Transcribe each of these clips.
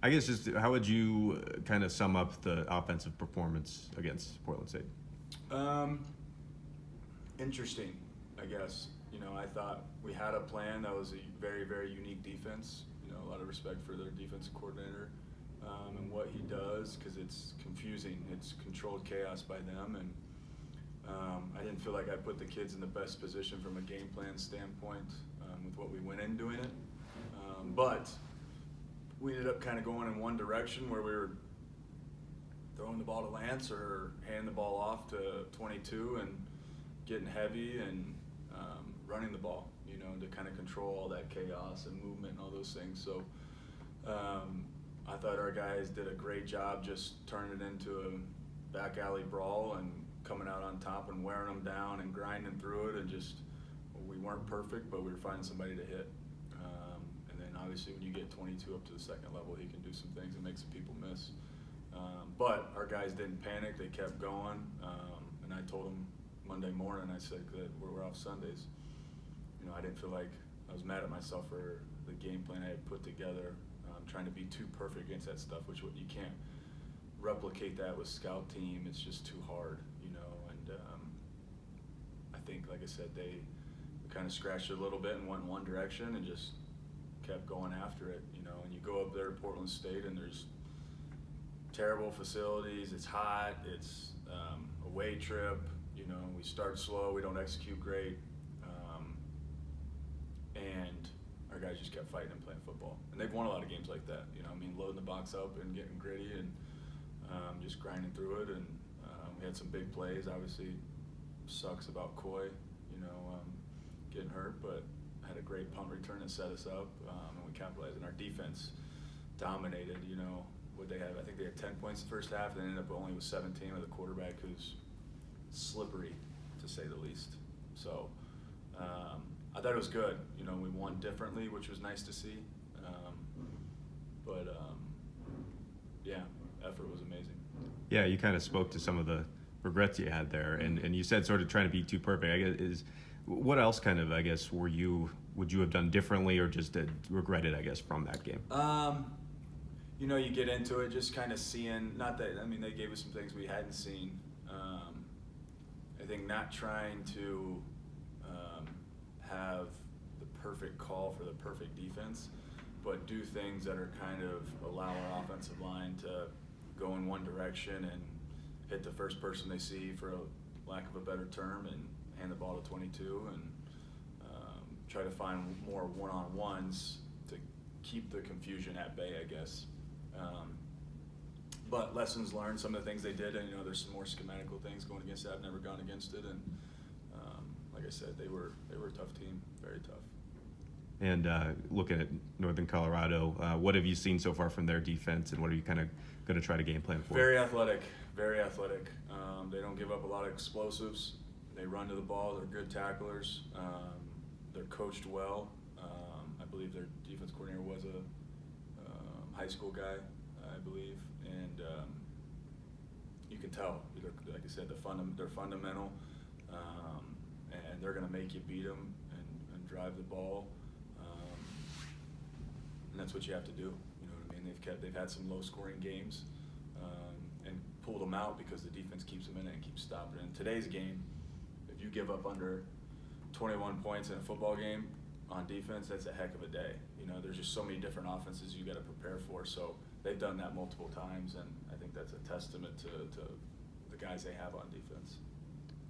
I guess just how would you kind of sum up the offensive performance against Portland State? Um, Interesting, I guess. I thought we had a plan that was a very, very unique defense. A lot of respect for their defensive coordinator and what he does, because it's confusing. It's controlled chaos by them, and I didn't feel like I put the kids in the best position from a game plan standpoint with what we went in doing it. But we ended up kind of going in one direction where we were throwing the ball to Lance or handing the ball off to 22 and getting heavy and running the ball, to kind of control all that chaos and movement and all those things. So I thought our guys did a great job just turning it into a back alley brawl and coming out on top and wearing them down and grinding through it, and just, we weren't perfect, but we were finding somebody to hit. And then obviously when you get 22 up to the second level, he can do some things and make some people miss. But our guys didn't panic, they kept going, and I told them Monday morning, I said that we're off Sundays. I didn't feel like I was mad at myself for the game plan I had put together, trying to be too perfect against that stuff, which you can't replicate that with scout team. It's just too hard, and I think, like I said, they kind of scratched it a little bit and went in one direction and just kept going after it, and you go up there to Portland State and there's terrible facilities, it's hot, it's away trip, we start slow, we don't execute great, and our guys just kept fighting and playing football. And they've won a lot of games like that, loading the box up and getting gritty and just grinding through it. And we had some big plays. Obviously, sucks about Coy, getting hurt, but had a great punt return that set us up, and we capitalized. And our defense dominated, what they had. I think they had 10 points the first half, and they ended up only with 17 with a quarterback who's slippery, to say the least. So I thought it was good. We won differently, which was nice to see. Yeah, effort was amazing. Yeah, you kind of spoke to some of the regrets you had there, and you said sort of trying to be too perfect. I guess what else kind of, I guess, would you have done differently, or just regretted, I guess, from that game? You get into it just kind of seeing, not that, they gave us some things we hadn't seen. I think not trying to have the perfect call for the perfect defense, but do things that are kind of allow our offensive line to go in one direction and hit the first person they see, for a lack of a better term, and hand the ball to 22, and try to find more one-on-ones to keep the confusion at bay, I guess. But lessons learned, some of the things they did, and there's some more schematical things going against that. I've never gone against it, and like I said, they were a tough team, very tough. And looking at Northern Colorado, what have you seen so far from their defense, and what are you kind of going to try to game plan for? Very athletic, very athletic. They don't give up a lot of explosives. They run to the ball. They're good tacklers. They're coached well. I believe their defense coordinator was a high school guy, I believe, and you can tell. Like I said, they're fundamental, and they're going to make you beat them and drive the ball. And that's what you have to do. You know what I mean? They've had some low-scoring games and pulled them out because the defense keeps them in it and keeps stopping it. In today's game, if you give up under 21 points in a football game on defense, that's a heck of a day. There's just so many different offenses you got to prepare for. So they've done that multiple times, and I think that's a testament to the guys they have on defense.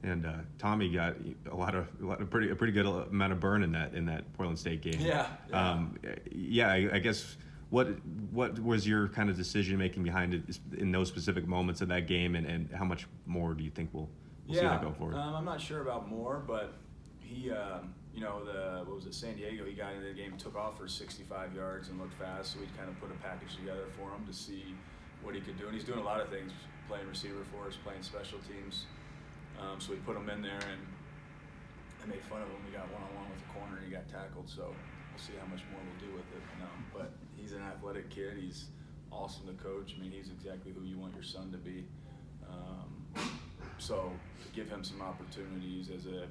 And Tommy got a pretty good amount of burn in that Portland State game. Yeah. I guess what was your kind of decision making behind it in those specific moments of that game, and how much more do you think we'll see that go forward? I'm not sure about more, but he, San Diego, he got into the game, took off for 65 yards and looked fast, so we kind of put a package together for him to see what he could do. And he's doing a lot of things, playing receiver for us, playing special teams. So we put him in there, and I made fun of him. We got one-on-one with the corner, and he got tackled, so we'll see how much more we'll do with it. But he's an athletic kid. He's awesome to coach. He's exactly who you want your son to be. So to give him some opportunities as a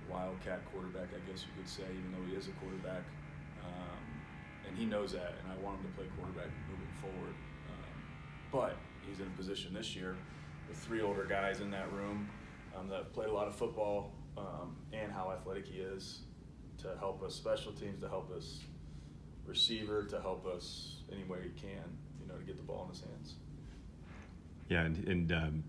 wildcat quarterback, I guess you could say, even though he is a quarterback, and he knows that, and I want him to play quarterback moving forward. But he's in a position this year with 3 older guys in that room that have played a lot of football and how athletic he is to help us special teams, to help us receiver, to help us any way he can, to get the ball in his hands. Yeah, and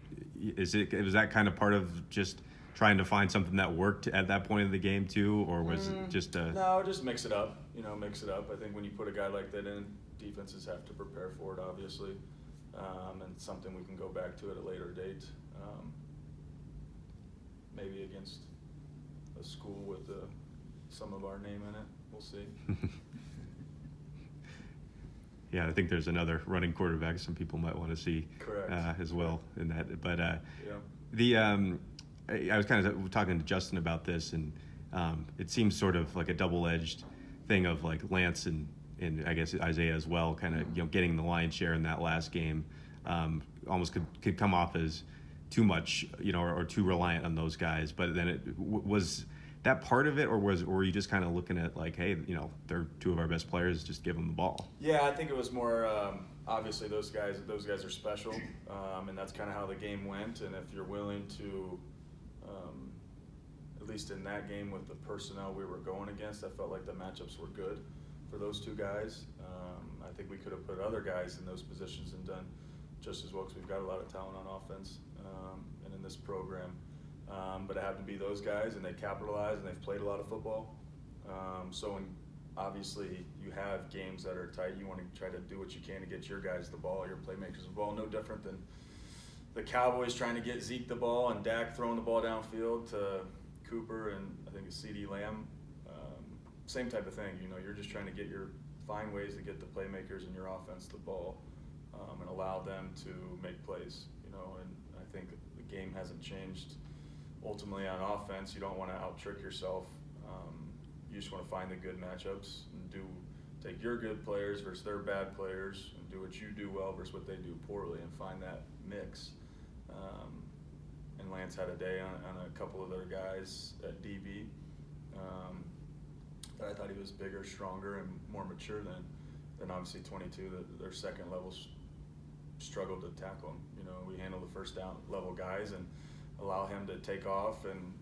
was that kind of part of just trying to find something that worked at that point of the game too, or was it just No, just mix it up. Mix it up. I think when you put a guy like that in, defenses have to prepare for it, obviously, and something we can go back to at a later date, maybe against a school with some of our name in it. We'll see. Yeah, I think there's another running quarterback some people might want to see as well in that. But I was kind of talking to Justin about this, and it seems sort of like a double-edged thing of like Lance and I guess Isaiah as well, kind of getting the lion's share in that last game. Almost could come off as too much, or too reliant on those guys. But then was that part of it, or were you just kind of looking at like, hey, they're 2 of our best players, just give them the ball? Yeah, I think it was more obviously those guys are special, and that's kind of how the game went. And if you're willing to, at least in that game with the personnel we were going against, I felt like the matchups were good for those 2 guys. I think we could have put other guys in those positions and done just as well, because we've got a lot of talent on offense and in this program. But it happened to be those guys, and they capitalized, and they've played a lot of football. So when obviously you have games that are tight, you want to try to do what you can to get your guys the ball, your playmakers the ball. No different than the Cowboys trying to get Zeke the ball and Dak throwing the ball downfield to Cooper and I think it's CD Lamb. Same type of thing. You're just trying to find ways to get the playmakers in your offense the ball and allow them to make plays. And I think the game hasn't changed. Ultimately, on offense, you don't want to out-trick yourself. You just want to find the good matchups and take your good players versus their bad players and do what you do well versus what they do poorly and find that mix. And Lance had a day on a couple of their guys at DB that I thought he was bigger, stronger, and more mature than obviously 22. Their second levels struggled to tackle him. We handle the first down level guys and allow him to take off, and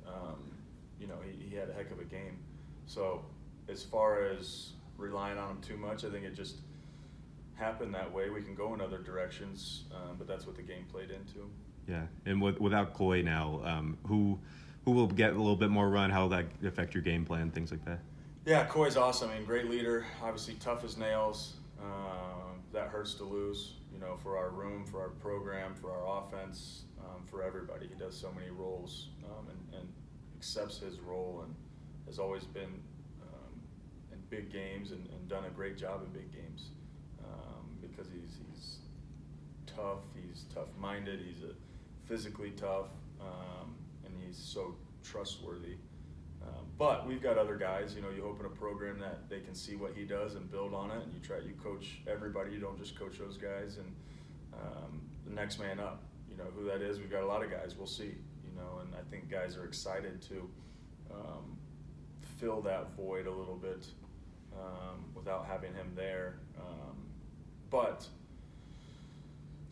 he had a heck of a game. So as far as relying on him too much, I think it just happened that way. We can go in other directions, but that's what the game played into. Yeah, and without Coy now, who will get a little bit more run? How will that affect your game plan, things like that? Yeah, Coy's awesome. Great leader, obviously tough as nails. That hurts to lose, for our room, for our program, for our offense, for everybody. He does so many roles and accepts his role and has always been in big games and done a great job in big games because he's tough, he's tough-minded, he's physically tough, and he's so trustworthy. But we've got other guys, you hope in a program that they can see what he does and build on it, and you coach everybody, you don't just coach those guys, and the next man up, who that is, we've got a lot of guys, we'll see, and I think guys are excited to fill that void a little bit without having him there. But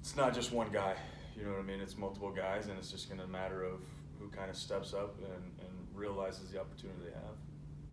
it's not just one guy, it's multiple guys, and it's just going to matter of who kind of steps up and realizes the opportunity they have.